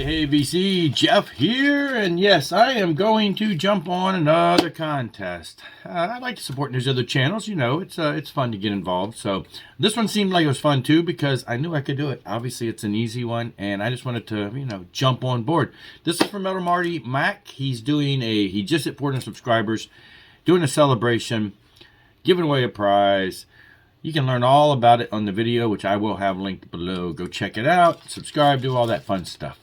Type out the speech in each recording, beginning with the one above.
Hey, VC, Jeff here, and yes, I am going to jump on another contest. I like to support these other channels, you know, it's fun to get involved. So this one seemed like it was fun too because I knew I could do it. Obviously, it's an easy one, and I just wanted to, you know, jump on board. This is from Marty Mac. He just hit 400 subscribers, doing a celebration, giving away a prize. You can learn all about it on the video, which I will have linked below. Go check it out, subscribe, do all that fun stuff.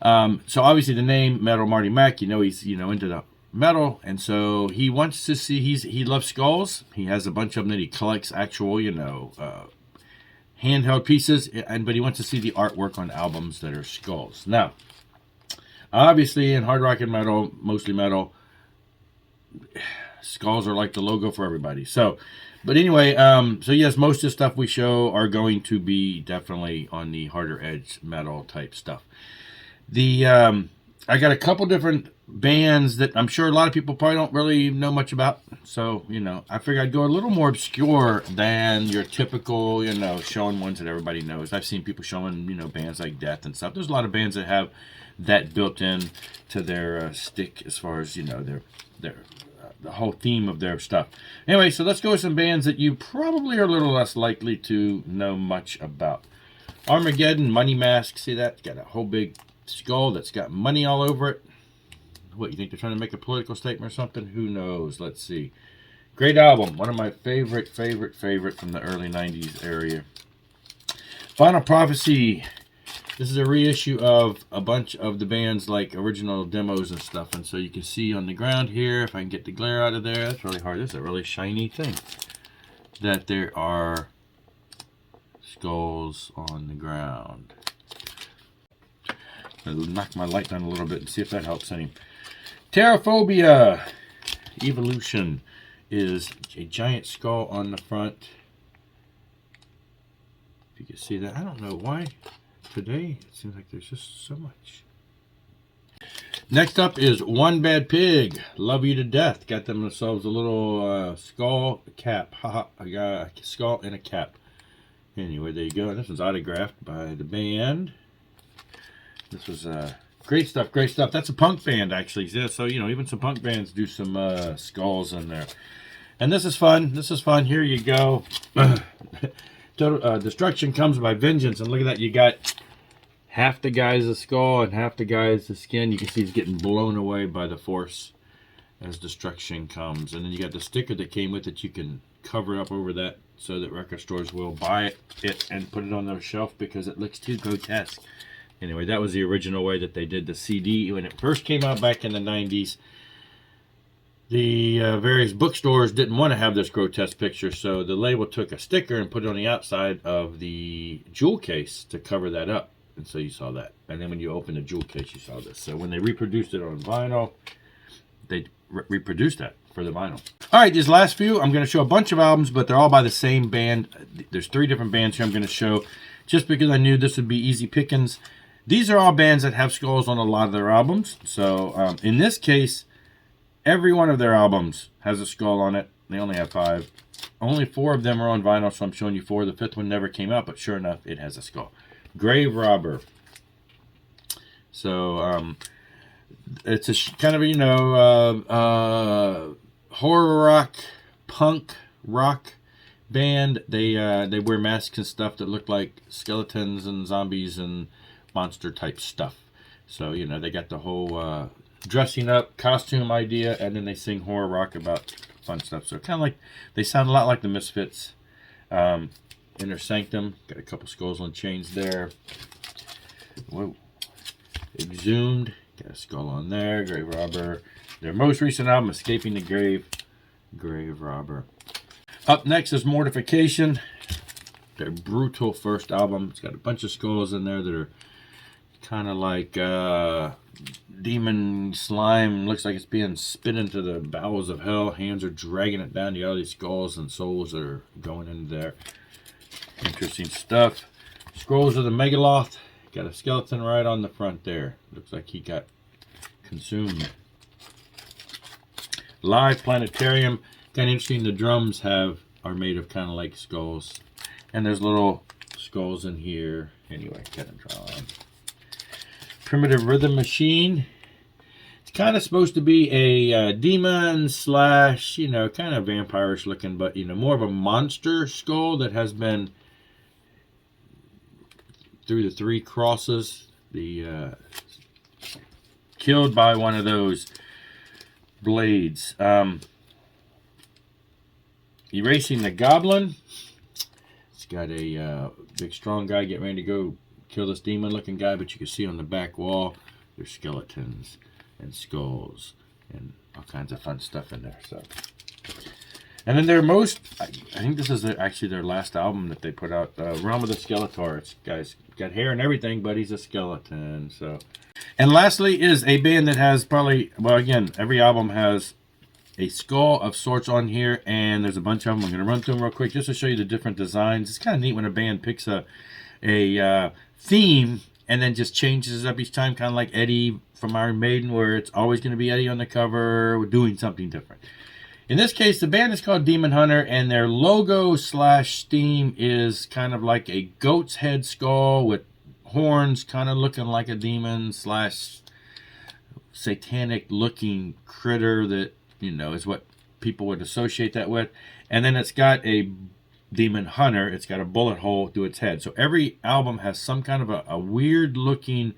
So obviously the name Metal Marty Mac, you know, he's into the metal, and so he wants to see, he loves skulls. He has a bunch of them that he collects, actual, you know, handheld pieces, but he wants to see the artwork on albums that are skulls. Now, obviously in hard rock and metal, mostly metal, skulls are like the logo for everybody. So, but anyway, so yes, most of the stuff we show are going to be definitely on the harder edge metal type stuff. I got a couple different bands that I'm sure a lot of people probably don't really know much about. So, you know, I figured I'd go a little more obscure than your typical, you know, showing ones that everybody knows. I've seen people showing, you know, bands like Death and stuff. There's a lot of bands that have that built in to their stick as far as, you know, their the whole theme of their stuff. Anyway, so let's go with some bands that you probably are a little less likely to know much about. Armageddon, Money Mask. See that? It's got a whole big skull that's got money all over it. What, you think they're trying to make a political statement or something? Who knows? Let's see. Great album. One of my favorite from the early 90s area. Final Prophecy. This is a reissue of a bunch of the band's like original demos and stuff. And so you can see on the ground here, if I can get the glare out of there, that's really hard. This is a really shiny thing. That there are skulls on the ground. I'll knock my light down a little bit and see if that helps any. Terraphobia Evolution is a giant skull on the front. If you can see that. I don't know why today it seems like there's just so much. Next up is One Bad Pig. Love You to Death. Got themselves a little skull cap. Haha, I got a skull and a cap. Anyway, there you go. This was autographed by the band. This was great stuff, great stuff. That's a punk band, actually. Yeah, so, you know, even some punk bands do some skulls in there. And this is fun. This is fun. Here you go. Total Destruction Comes by Vengeance. And look at that. You got half the guy's a skull and half the guy's the skin. You can see he's getting blown away by the force as destruction comes. And then you got the sticker that came with it. You can cover up over that so that record stores will buy it and put it on their shelf because it looks too grotesque. Anyway, that was the original way that they did the CD when it first came out back in the 90s. The various bookstores didn't want to have this grotesque picture, so the label took a sticker and put it on the outside of the jewel case to cover that up. And so you saw that. And then when you open the jewel case, you saw this. So when they reproduced it on vinyl, they reproduced that for the vinyl. All right, these last few, I'm going to show a bunch of albums, but they're all by the same band. There's 3 different bands here I'm going to show just because I knew this would be easy pickings. These are all bands that have skulls on a lot of their albums. So in this case, every one of their albums has a skull on it. They only have 5. Only 4 of them are on vinyl, so I'm showing you 4. The 5th one never came out, but sure enough, it has a skull. Grave Robber. So it's a kind of, you know, horror rock, punk rock band. They wear masks and stuff that look like skeletons and zombies and monster type stuff. So, you know, they got the whole dressing up costume idea, and then they sing horror rock about fun stuff. So kind of like, they sound a lot like the Misfits. Inner Sanctum, got a couple skulls on chains there. Whoa. Exhumed, got a skull on there. Grave Robber. Their most recent album, Escaping the Grave. Grave Robber. Up next is Mortification. Their brutal first album. It's got a bunch of skulls in there that are kind of like demon slime. Looks like it's being spit into the bowels of hell. Hands are dragging it down. You got all these skulls and souls that are going into there. Interesting stuff. Scrolls of the Megaloth. Got a skeleton right on the front there. Looks like he got consumed. Live Planetarium. Kind of interesting. The drums are made of kind of like skulls. And there's little skulls in here. Anyway, got them drawn. Primitive Rhythm Machine. It's kind of supposed to be a demon slash, you know, kind of vampire-ish looking, but, you know, more of a monster skull that has been through the 3 crosses. Killed by one of those blades. Erasing the Goblin. It's got a big strong guy getting ready to go kill this demon looking guy, but you can see on the back wall there's skeletons and skulls and all kinds of fun stuff in there. So, and then I think this is actually their last album that they put out, Realm of the Skeletor. It's guy's got hair and everything, but he's a skeleton. So, and lastly is a band that has probably, well, again, every album has a skull of sorts on here, and there's a bunch of them. I'm going to run through them real quick just to show you the different designs. It's kind of neat when a band picks a theme and then just changes it up each time, kind of like Eddie from Iron Maiden, where it's always going to be Eddie on the cover. We're doing something different. In this case, the band is called Demon Hunter, and their logo slash theme is kind of like a goat's head skull with horns, kind of looking like a demon slash satanic looking critter that, you know, is what people would associate that with. And then it's got a Demon Hunter. It's got a bullet hole through its head. So every album has some kind of a weird looking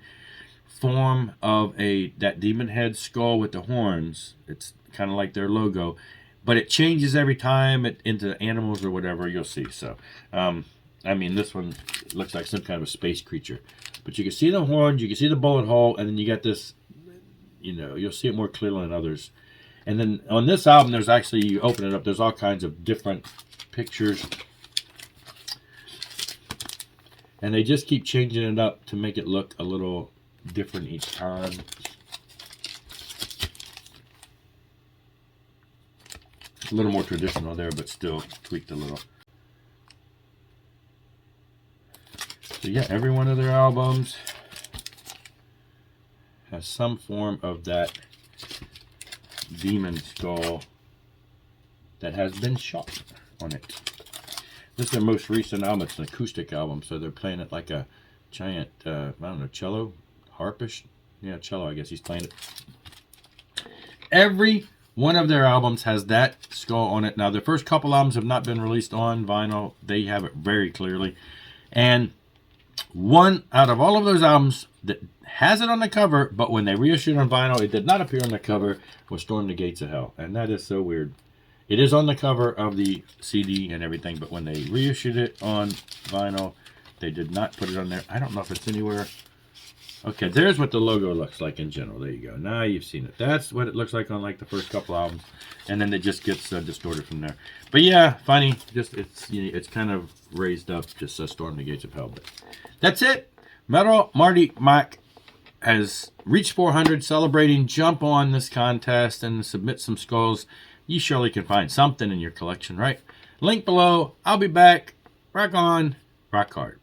form of that demon head skull with the horns. It's kind of like their logo, but it changes every time into animals or whatever you'll see. So, I mean, this one looks like some kind of a space creature, but you can see the horns, you can see the bullet hole, and then you got this, you know, you'll see it more clearly than others. And then on this album, there's actually, you open it up, there's all kinds of different pictures. And they just keep changing it up to make it look a little different each time. A little more traditional there, but still tweaked a little. So yeah, every one of their albums has some form of that demon skull that has been shot on it. This is their most recent album. It's an acoustic album, so they're playing it like a giant, I don't know, cello, harpish? Yeah, cello, I guess he's playing it. Every one of their albums has that skull on it. Now, their first couple albums have not been released on vinyl. They have it very clearly. And one out of all of those albums that has it on the cover, but when they reissued on vinyl, it did not appear on the cover, was Storm the Gates of Hell. And that is so weird. It is on the cover of the CD and everything, but when they reissued it on vinyl, they did not put it on there. I don't know if it's anywhere. Okay, there's what the logo looks like in general. There you go. Now you've seen it. That's what it looks like on like the first couple albums, and then it just gets distorted from there. But yeah, funny. Just it's kind of raised up. Just Storm the Gates of Hell. But that's it. Metal Marty Mike has reached 400, celebrating. Jump on this contest and submit some skulls. You surely can find something in your collection, right? Link below. I'll be back. Rock on. Rock hard.